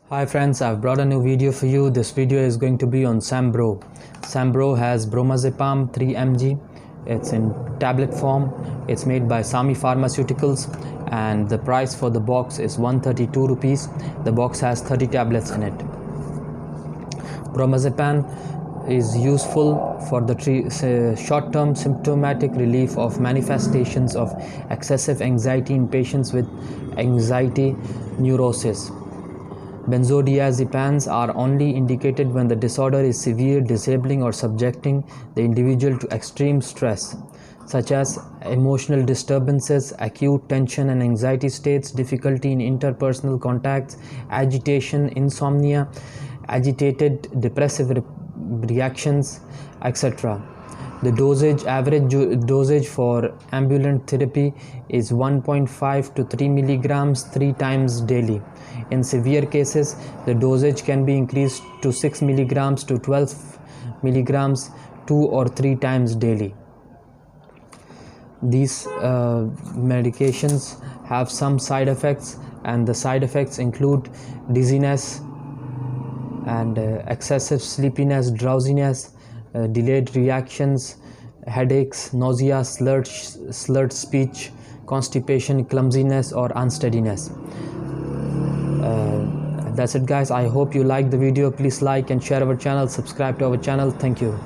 Hi friends, I've brought a new video for you. This video is going to be on Sambro. Sambro has Bromazepam 3 mg. It's in tablet form. It's made by Sami Pharmaceuticals and the price for the box is 132 rupees. The box has 30 tablets in it. Bromazepam is useful for the short-term symptomatic relief of manifestations of excessive anxiety in patients with anxiety neurosis. Benzodiazepines are only indicated when the disorder is severe, disabling, or subjecting the individual to extreme stress, such as emotional disturbances, acute tension and anxiety states, difficulty in interpersonal contacts, agitation, insomnia, agitated depressive reactions, etc. The average dosage for ambulant therapy is 1.5 to 3 milligrams 3 times daily. In severe cases, the dosage can be increased to 6 milligrams to 12 milligrams 2 or 3 times daily. These medications have some side effects, and the side effects include dizziness and excessive sleepiness, drowsiness, delayed reactions, headaches, nausea, slurred speech, constipation, clumsiness or unsteadiness. That's it guys. I hope you liked the video. Please like and share our channel, subscribe to our channel. Thank you.